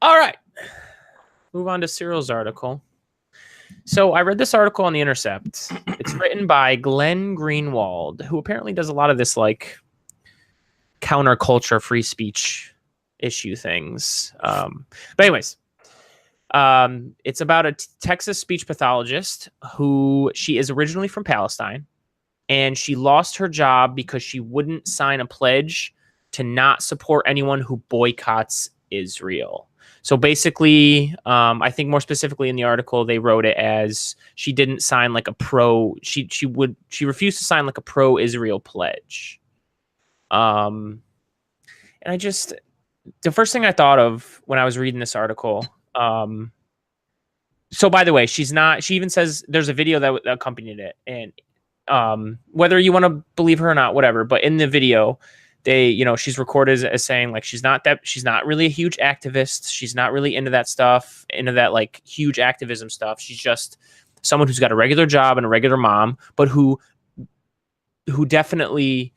All right. Move on to Cyril's article. So I read this article on The Intercept. It's written by Glenn Greenwald, who apparently does a lot of this like counterculture free speech issue things. But anyways, it's about a Texas speech pathologist who she is originally from Palestine, and she lost her job because she wouldn't sign a pledge to not support anyone who boycotts Israel. So basically, I think more specifically in the article, they wrote it as she didn't sign like a she refused to sign like a pro-Israel pledge. And the first thing I thought of when I was reading this article, so by the way, she even says there's a video that accompanied it, and whether you want to believe her or not, whatever, but in the video, she's recorded as saying like she's not really a huge activist. She's not really into that stuff, into that like huge activism stuff. She's just someone who's got a regular job and a regular mom, but who definitely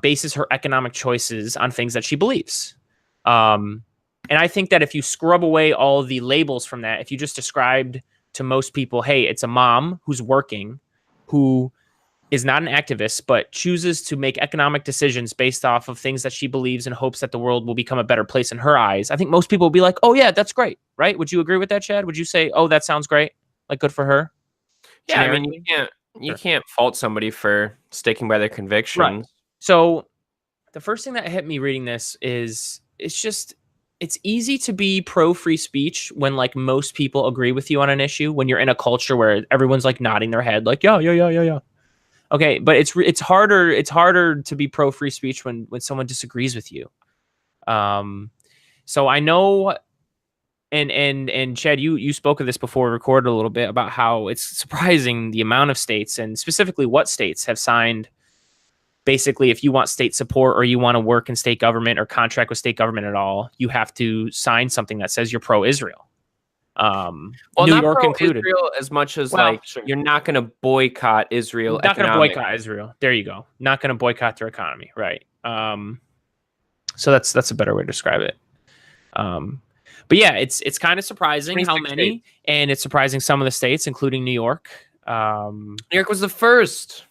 bases her economic choices on things that she believes. And I think that if you scrub away all the labels from that, if you just described to most people, hey, it's a mom who's working, who is not an activist, but chooses to make economic decisions based off of things that she believes and hopes that the world will become a better place in her eyes, I think most people will be like, oh yeah, that's great, right? Would you agree with that, Chad? Would you say, oh, that sounds great? Like, good for her? Yeah, I mean, you can't fault somebody for sticking by their convictions. Right. So the first thing that hit me reading this is it's easy to be pro free speech when like most people agree with you on an issue, when you're in a culture where everyone's like nodding their head like, yeah. Okay, but it's harder to be pro free speech when someone disagrees with you. So I know, and Chad, you spoke of this before we recorded a little bit about how it's surprising the amount of states, and specifically what states have signed. Basically, if you want state support or you want to work in state government or contract with state government at all, you have to sign something that says you're pro-Israel. Well, New York included. Israel as much as sure. You're not going to boycott Israel. Not going to boycott Israel. There you go. Not going to boycott their economy, right? So that's a better way to describe it. But yeah, it's kind of surprising how many, states. And it's surprising some of the states, including New York. New York was the first.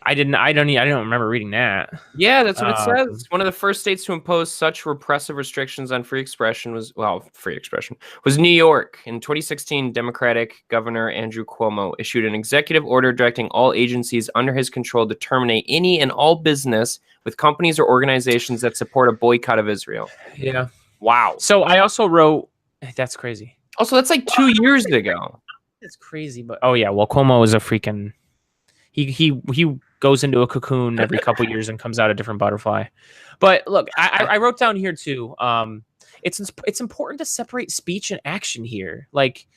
I don't remember reading that. Yeah, that's what it says. One of the first states to impose such repressive restrictions on free expression was New York. In 2016, Democratic Governor Andrew Cuomo issued an executive order directing all agencies under his control to terminate any and all business with companies or organizations that support a boycott of Israel. Yeah. Wow. So I also wrote, that's crazy. Also, that's like 2 years ago. It's crazy, but oh yeah, well, Cuomo is a freaking he goes into a cocoon every couple years and comes out a different butterfly. But look, I wrote down here too. It's important to separate speech and action here. Like,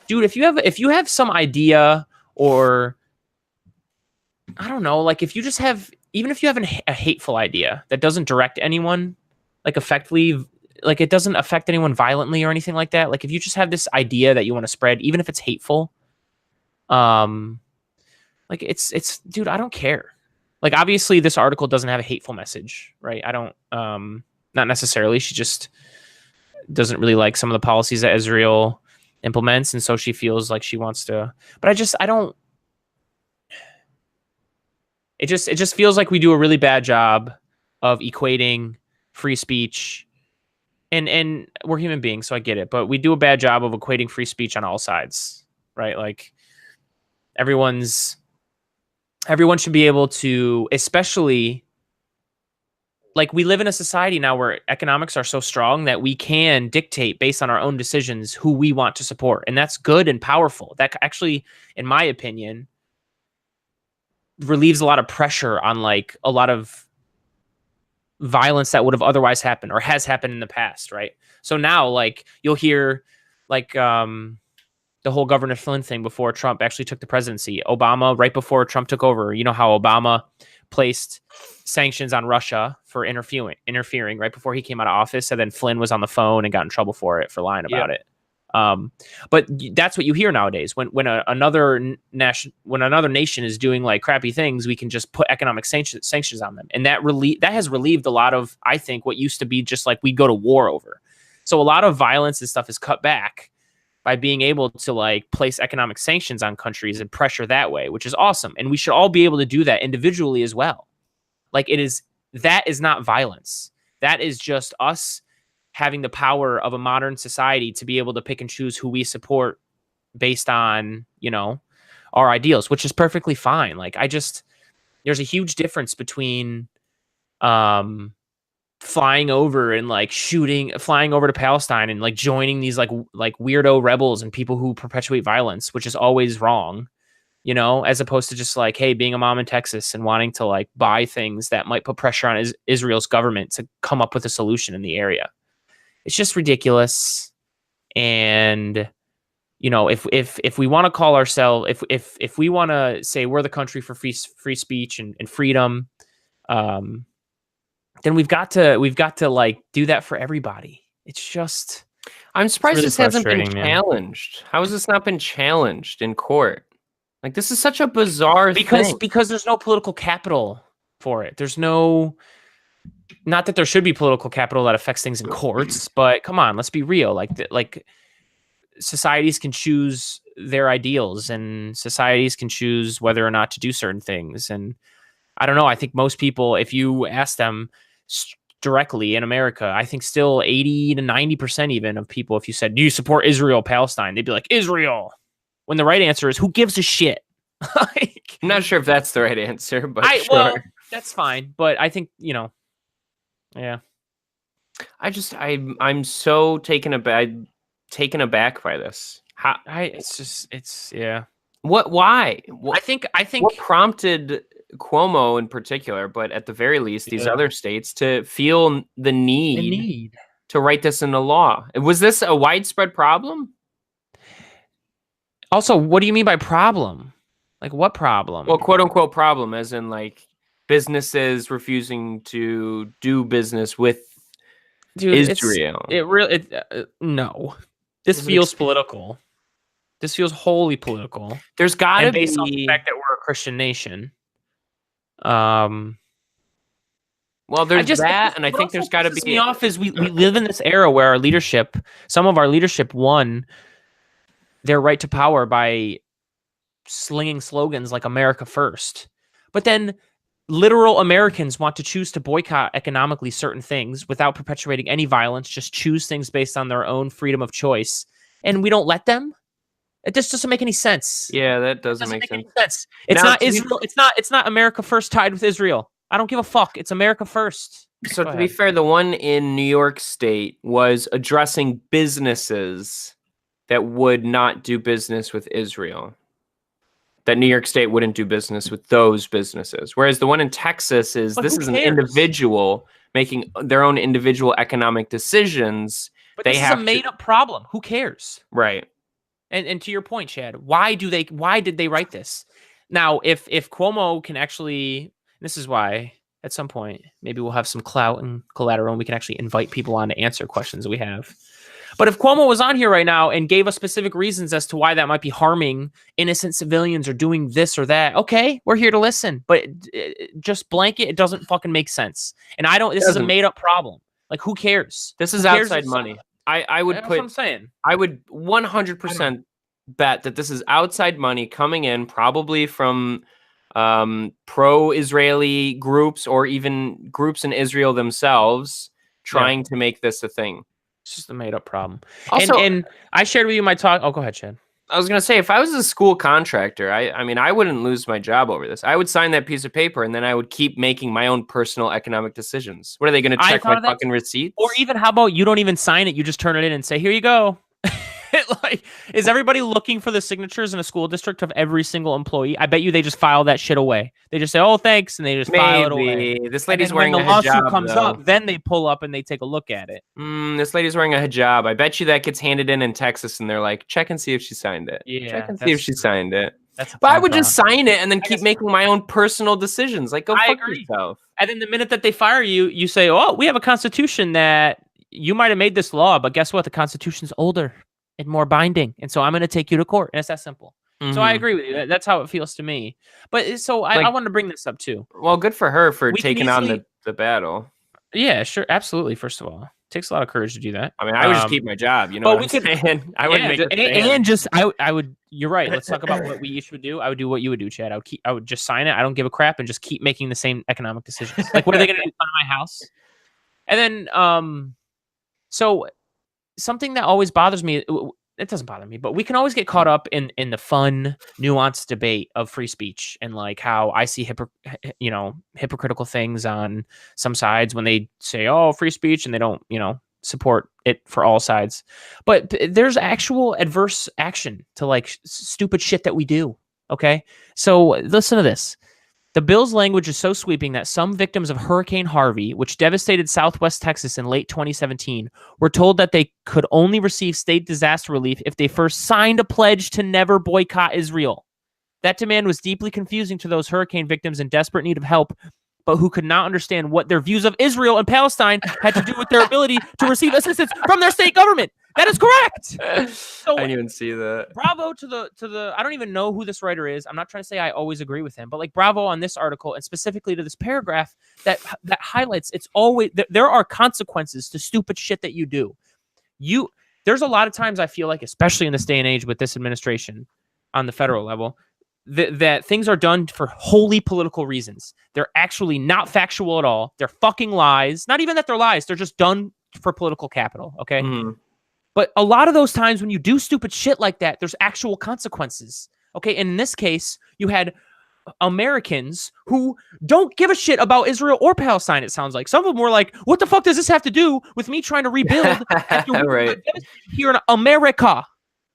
dude, if you have some idea, or I don't know, like if you just have, even if you have a hateful idea that doesn't direct anyone, like effectively, like it doesn't affect anyone violently or anything like that. Like if you just have this idea that you want to spread, even if it's hateful, like it's dude, I don't care. Like obviously this article doesn't have a hateful message, right? I don't, not necessarily. She just doesn't really like some of the policies that Israel implements. And so she feels like she wants to, but it just feels like we do a really bad job of equating free speech, and we're human beings, so I get it, but we do a bad job of equating free speech on all sides, right? Like everyone should be able to, especially like we live in a society now where economics are so strong that we can dictate based on our own decisions who we want to support. And that's good and powerful. That actually, in my opinion, relieves a lot of pressure on like a lot of violence that would have otherwise happened or has happened in the past, right? So now like you'll hear like the whole Governor Flynn thing before Trump actually took the presidency. Obama, right before Trump took over, you know how Obama placed sanctions on Russia for interfering right before he came out of office, and then Flynn was on the phone and got in trouble for it, for lying about it. But that's what you hear nowadays. When another nation is doing like crappy things, we can just put economic sanctions on them, and that has relieved a lot of, I think, what used to be just like we go to war over. So a lot of violence and stuff is cut back by being able to like place economic sanctions on countries and pressure that way, which is awesome. And we should all be able to do that individually as well. Like that is not violence. That is just us having the power of a modern society to be able to pick and choose who we support based on, our ideals, which is perfectly fine. Like there's a huge difference between flying over and like flying over to Palestine and like joining these like weirdo rebels and people who perpetuate violence, which is always wrong, as opposed to just like, hey, being a mom in Texas and wanting to like buy things that might put pressure on Israel's government to come up with a solution in the area. It's just ridiculous. And if we want to call ourselves, if we want to say we're the country for free speech and freedom, then we've got to like do that for everybody. It's just, I'm surprised really this hasn't been frustrating, man. challenged. How has this not been challenged in court? Like, this is such a bizarre thing. Because there's no political capital for it. There's no, not that there should be political capital that affects things in courts, but come on, let's be real. Like societies can choose their ideals and societies can choose whether or not to do certain things. And I don't know. I think most people, if you ask them directly in America, I think still 80 to 90% even of people, if you said, do you support Israel, Palestine? They'd be like, Israel. When the right answer is, who gives a shit? Like, I'm not sure if that's the right answer, but sure. Well, that's fine. But I think, yeah. I'm so taken aback by this. Yeah. Why? I think what prompted Cuomo in particular, but at the very least, these other states to feel the need to write this into law. Was this a widespread problem? Also, what do you mean by problem? Like, what problem? Well, quote unquote problem, as in like businesses refusing to do business with Israel. No. This feels political. This feels wholly political. There's got to be, based on the fact that we're a Christian nation. Well, there's that, and I think there's got to be. Me off is we live in this era where some of our leadership won their right to power by slinging slogans like America First. But then literal Americans want to choose to boycott economically certain things without perpetuating any violence, just choose things based on their own freedom of choice. And we don't let them. It just doesn't make any sense. Yeah, that doesn't make sense. It's not Israel. It's not America First tied with Israel. I don't give a fuck. It's America First. So to be fair, the one in New York State was addressing businesses that would not do business with Israel. That New York State wouldn't do business with those businesses. Whereas the one in Texas is an individual making their own individual economic decisions. But this is a made-up problem. Who cares? Right. And to your point, Chad, why did they write this? Now, if Cuomo can actually, this is why at some point maybe we'll have some clout and collateral and we can actually invite people on to answer questions we have. But if Cuomo was on here right now and gave us specific reasons as to why that might be harming innocent civilians or doing this or that, okay, we're here to listen. But just blanket, it doesn't fucking make sense. And this is a made up problem. Like, who cares? This is outside money. I would That's what I'm saying. I would 100% bet that this is outside money coming in, probably from pro-Israeli groups or even groups in Israel themselves trying to make this a thing. It's just a made-up problem. Also, and I shared with you my talk. Oh, go ahead, Chad. I was going to say, if I was a school contractor, I mean, I wouldn't lose my job over this. I would sign that piece of paper, and then I would keep making my own personal economic decisions. What are they going to check my fucking receipts? Or even, how about you don't even sign it? You just turn it in and say, here you go. Like, is everybody looking for the signatures in a school district of every single employee? I bet you they just file that shit away. They just say, "Oh, thanks," and they just file it away. This lady's wearing a hijab. When the lawsuit comes up, then they pull up and they take a look at it. This lady's wearing a hijab. I bet you that gets handed in Texas, and they're like, "Check and see if she signed it." Yeah, check and see if she signed it. But I would just sign it and then keep making my own personal decisions. Like, go fuck yourself. And then the minute that they fire you, you say, "Oh, we have a constitution that you might have made this law, but guess what? The Constitution's older and more binding, and so I'm going to take you to court." And it's that simple. Mm-hmm. So I agree with you. That's how it feels to me. But so I wanted to bring this up too. Well, good for her for taking on the battle. Yeah, sure, absolutely. First of all, takes a lot of courage to do that. I mean, I would just keep my job. You know what I'm saying? I wouldn't make a stand. I would. You're right. Let's talk about what we each would do. I would do what you would do, Chad. I would just sign it. I don't give a crap and just keep making the same economic decisions. Like, what are they going to do in my house? And then, so something that always bothers me. It doesn't bother me, but we can always get caught up in the fun, nuanced debate of free speech and like how I see hypocritical things on some sides when they say, "Oh, free speech," and they don't, support it for all sides. But there's actual adverse action to like stupid shit that we do. Okay, so listen to this. The bill's language is so sweeping that some victims of Hurricane Harvey, which devastated Southwest Texas in late 2017, were told that they could only receive state disaster relief if they first signed a pledge to never boycott Israel. That demand was deeply confusing to those hurricane victims in desperate need of help, but who could not understand what their views of Israel and Palestine had to do with their ability to receive assistance from their state government. That is correct. So, I didn't even see that. Bravo to the. I don't even know who this writer is. I'm not trying to say I always agree with him, but like bravo on this article and specifically to this paragraph that highlights it's always there are consequences to stupid shit that you do. There's a lot of times I feel like, especially in this day and age with this administration on the federal level, that things are done for wholly political reasons. They're actually not factual at all. They're fucking lies. Not even that they're lies. They're just done for political capital. Okay. Mm-hmm. But a lot of those times when you do stupid shit like that, there's actual consequences. Okay. And in this case, you had Americans who don't give a shit about Israel or Palestine. It sounds like some of them were like, what the fuck does this have to do with me trying to rebuild right here in America?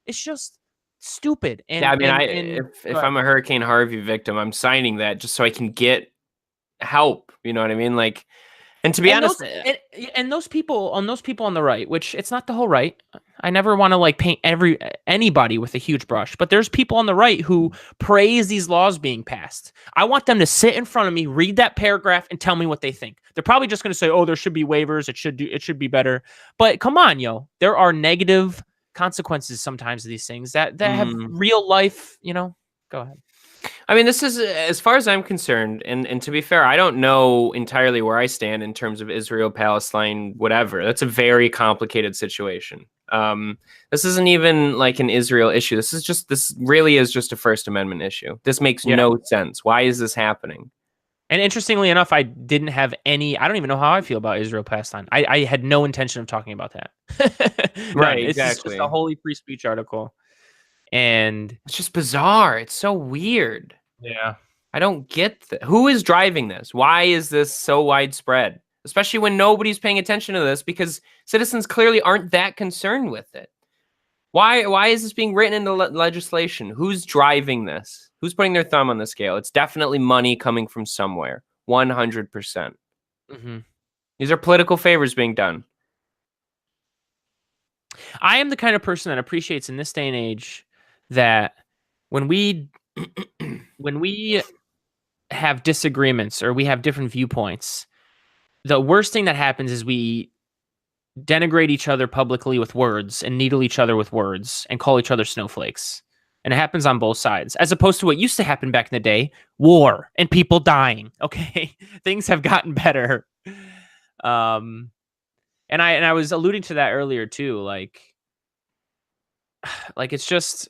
It's just stupid. And yeah, I mean, if I'm a Hurricane Harvey victim, I'm signing that just so I can get help. You know what I mean? Like, and to be honest, those people on the right, which it's not the whole right. I never want to like paint anybody with a huge brush, but there's people on the right who praise these laws being passed. I want them to sit in front of me, read that paragraph, and tell me what they think. They're probably just going to say, "Oh, there should be waivers. It should be better." But come on, yo, there are negative consequences sometimes of these things that have real life. Go ahead. I mean, this is, as far as I'm concerned, and to be fair, I don't know entirely where I stand in terms of Israel, Palestine, whatever. That's a very complicated situation. This isn't even like an Israel issue. This really is just a First Amendment issue. This makes no sense. Why is this happening? And interestingly enough, I didn't have I don't even know how I feel about Israel, Palestine. I had no intention of talking about that. Right, exactly. It's just a holy free speech article. And it's just bizarre. It's so weird. Yeah. I don't get who is driving this? Why is this so widespread? Especially when nobody's paying attention to this because citizens clearly aren't that concerned with it. Why is this being written into legislation? Who's driving this? Who's putting their thumb on the scale? It's definitely money coming from somewhere. 100%. Mm-hmm. These are political favors being done. I am the kind of person that appreciates in this day and age that when we have disagreements or we have different viewpoints, the worst thing that happens is we denigrate each other publicly with words and needle each other with words and call each other snowflakes. And it happens on both sides, as opposed to what used to happen back in the day, war and people dying. Okay. Things have gotten better. And I was alluding to that earlier too. Like it's just,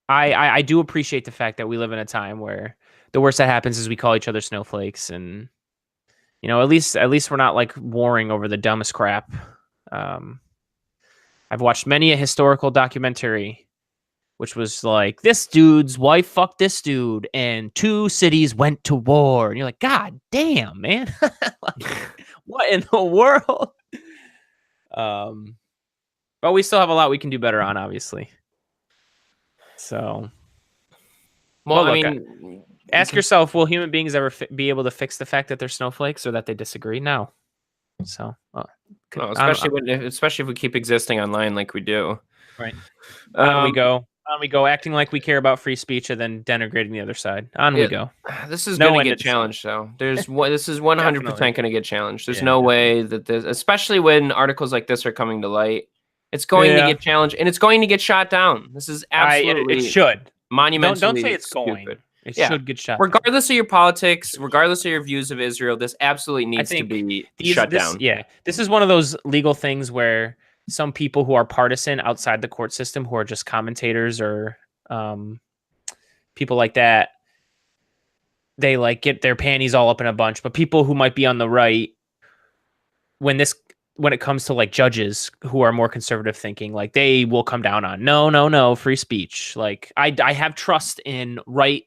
I do appreciate the fact that we live in a time where the worst that happens is we call each other snowflakes, and at least we're not like warring over the dumbest crap. I've watched many a historical documentary, which was like, this dude's wife fucked this dude, and 2 cities went to war, and you're like, God damn, man, what in the world? But we still have a lot we can do better on, obviously. So, well, I mean, ask yourself: will human beings ever be able to fix the fact that they're snowflakes or that they disagree? No. So, especially if we keep existing online like we do. Right. On we go, acting like we care about free speech and then denigrating the other side. We go. This is going to get challenged, though. This is 100% going to get challenged. There's no way that this, especially when articles like this are coming to light, it's going to get challenged and it's going to get shot down. This is absolutely it should monumentally don't say it's stupid. going. It Yeah. should get shut down. Regardless of your politics, regardless of your views of Israel, this absolutely needs to be shut down. Yeah, this is one of those legal things where some people who are partisan outside the court system, who are just commentators or people like that, they like get their panties all up in a bunch. But people who might be on the right, when it comes to like judges who are more conservative thinking, like they will come down on no free speech. Like I have trust in right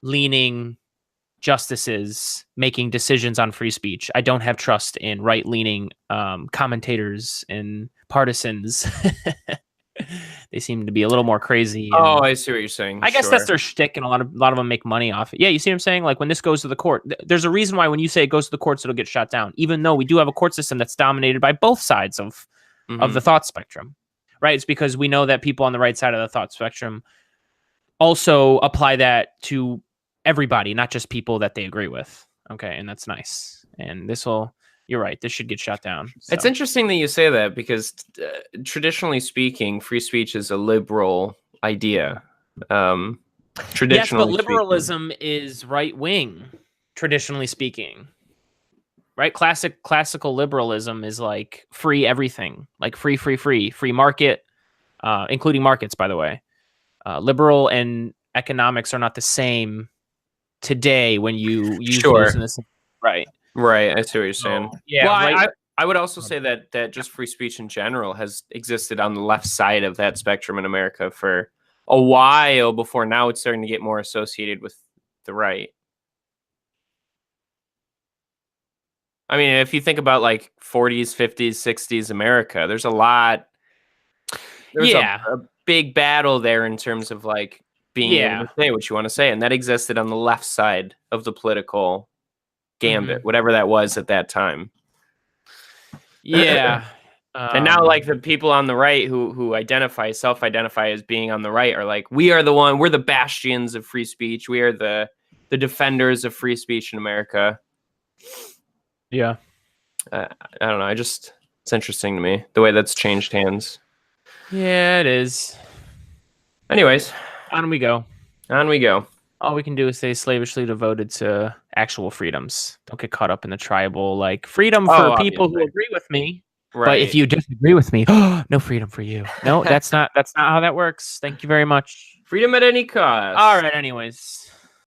leaning justices making decisions on free speech. I don't have trust in right leaning commentators and partisans. They seem to be a little more crazy. Oh, I see what you're saying. I guess that's their shtick, and a lot of them make money off it. Yeah, you see what I'm saying? Like when this goes to the court, there's a reason why when you say it goes to the courts, it'll get shot down. Even though we do have a court system that's dominated by both sides of the thought spectrum, right? It's because we know that people on the right side of the thought spectrum also apply that to everybody, not just people that they agree with. Okay, and that's nice. And you're right, this should get shut down. So. It's interesting that you say that because traditionally speaking, free speech is a liberal idea. Traditionally, yes, but liberalism is right wing. Traditionally speaking, right? Classical liberalism is like free everything, like free market, including markets. By the way, liberal and economics are not the same today when you use those in the same, right. Right, I see what you're saying. Yeah, well, I would also say that just free speech in general has existed on the left side of that spectrum in America for a while before now it's starting to get more associated with the right. I mean, if you think about like 40s, 50s, 60s America, there's a big battle there in terms of like being able to say what you want to say, and that existed on the left side of the political gambit, whatever that was at that time. Yeah. And now like the people on the right who self-identify as being on the right are like, we're the bastions of free speech. We are the defenders of free speech in America. Yeah. I don't know. It's interesting to me the way that's changed hands. Yeah, it is. Anyways, on we go. All we can do is stay slavishly devoted to actual freedoms. Don't get caught up in the tribal, like freedom for people who agree with me. Right. But if you disagree with me, no freedom for you. No, that's not how that works. Thank you very much. Freedom at any cost. All right. Anyways.